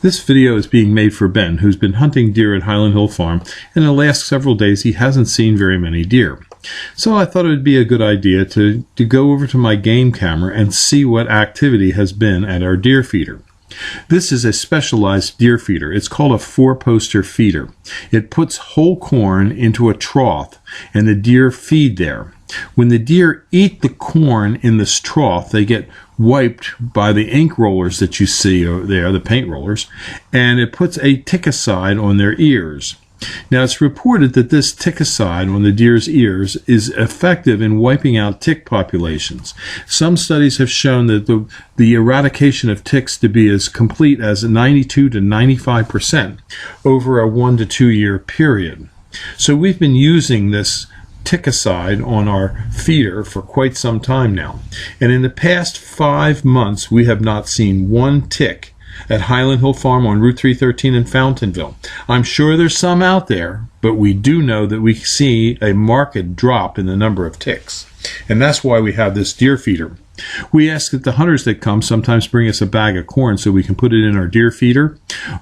This video is being made for Ben, who's been hunting deer at Highland Hill Farm, and in the last several days he hasn't seen very many deer. So I thought it would be a good idea to go over to my game camera and see what activity has been at our deer feeder. This is a specialized deer feeder. It's called a 4-poster feeder. It puts whole corn into a trough and the deer feed there. When the deer eat the corn in this trough, they get wiped by the ink rollers that you see over there, the paint rollers, and it puts a ticicide on their ears. Now, it's reported that this ticicide on the deer's ears is effective in wiping out tick populations. Some studies have shown that the eradication of ticks to be as complete as 92 to 95% over a 1 to 2 year period. So we've been using this ticicide on our feeder for quite some time now. And in the past 5 months, we have not seen one tick at Highland Hill Farm on Route 313 in Fountainville. I'm sure there's some out there, but we do know that we see a marked drop in the number of ticks. And that's why we have this deer feeder. We ask that the hunters that come sometimes bring us a bag of corn so we can put it in our deer feeder.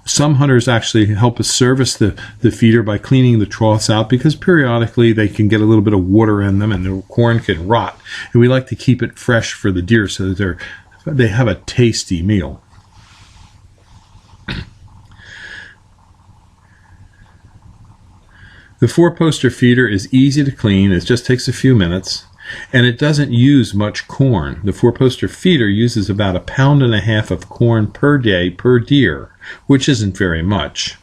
Some hunters actually help us service the feeder by cleaning the troughs out, because periodically they can get a little bit of water in them and the corn can rot. And we like to keep it fresh for the deer so that they have a tasty meal. The 4-poster feeder is easy to clean. It just takes a few minutes, and it doesn't use much corn. The 4-poster feeder uses about 1.5 pounds of corn per day per deer, which isn't very much.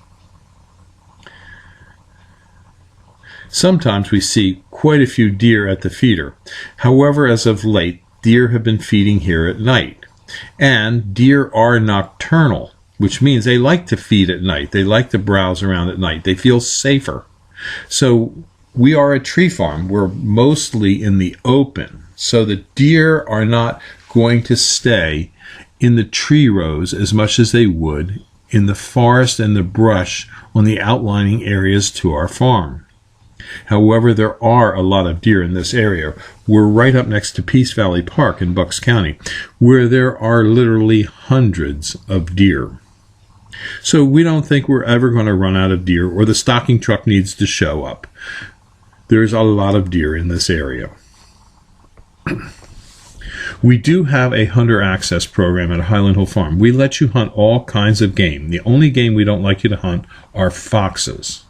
Sometimes we see quite a few deer at the feeder. However, as of late, deer have been feeding here at night. And deer are nocturnal, which means they like to feed at night. They like to browse around at night. They feel safer. So we are a tree farm. We're mostly in the open. So the deer are not going to stay in the tree rows as much as they would in the forest and the brush on the outlining areas to our farm. However, there are a lot of deer in this area. We're right up next to Peace Valley Park in Bucks County, where there are literally hundreds of deer. So we don't think we're ever going to run out of deer, or the stocking truck needs to show up. There's a lot of deer in this area. We do have a hunter access program at Highland Hill Farm. We let you hunt all kinds of game. The only game we don't like you to hunt are foxes.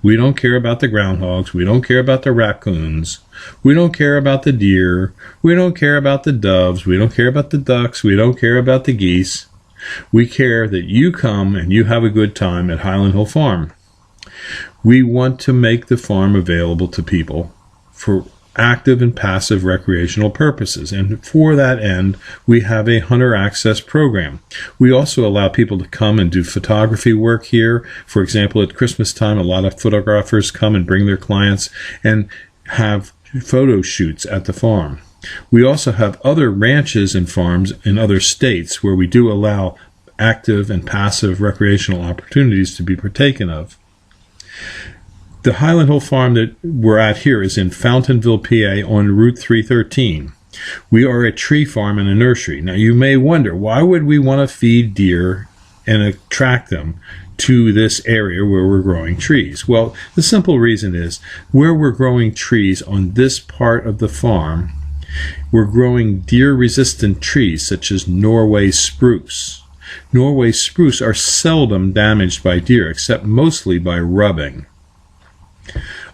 We don't care about the groundhogs. We don't care about the raccoons. We don't care about the deer. We don't care about the doves. We don't care about the ducks. We don't care about the geese. We care that you come and you have a good time at Highland Hill Farm. We want to make the farm available to people for active and passive recreational purposes. And for that end, we have a hunter access program. We also allow people to come and do photography work here. For example, at Christmas time, a lot of photographers come and bring their clients and have photo shoots at the farm. We also have other ranches and farms in other states where we do allow active and passive recreational opportunities to be partaken of. The Highland Hill Farm that we're at here is in Fountainville, PA on Route 313. We are a tree farm and a nursery. Now you may wonder, why would we want to feed deer and attract them to this area where we're growing trees? Well, the simple reason is, where we're growing trees on this part of the farm, we're growing deer-resistant trees such as Norway spruce. Norway spruce are seldom damaged by deer, except mostly by rubbing.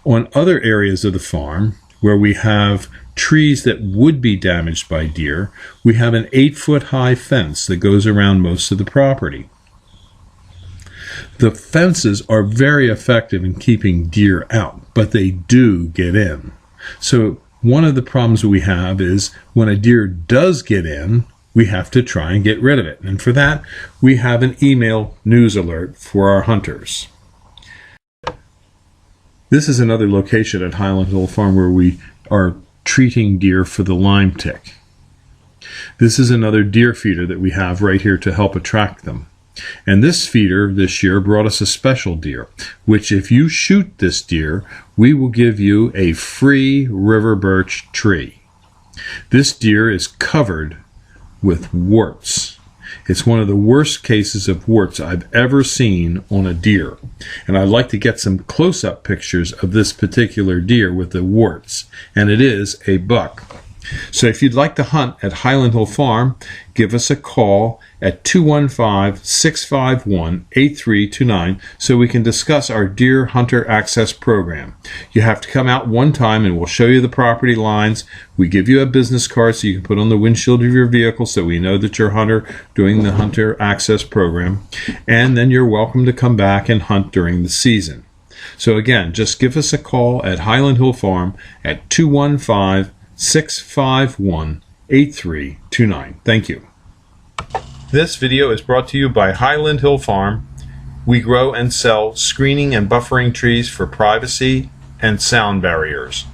On other areas of the farm, where we have trees that would be damaged by deer, we have an 8-foot-high fence that goes around most of the property. The fences are very effective in keeping deer out, but they do get in. So one of the problems we have is when a deer does get in, we have to try and get rid of it. And for that, we have an email news alert for our hunters. This is another location at Highland Hill Farm where we are treating deer for the Lyme tick. This is another deer feeder that we have right here to help attract them. And this feeder this year brought us a special deer, which if you shoot this deer, we will give you a free river birch tree. This deer is covered with warts. It's one of the worst cases of warts I've ever seen on a deer. And I'd like to get some close-up pictures of this particular deer with the warts. And it is a buck. So if you'd like to hunt at Highland Hill Farm, give us a call at 215-651-8329 so we can discuss our Deer Hunter Access Program. You have to come out one time and we'll show you the property lines. We give you a business card so you can put on the windshield of your vehicle so we know that you're a hunter doing the Hunter Access Program. And then you're welcome to come back and hunt during the season. So again, just give us a call at Highland Hill Farm at 215-651-8329. Thank you. This video is brought to you by Highland Hill Farm. We grow and sell screening and buffering trees for privacy and sound barriers.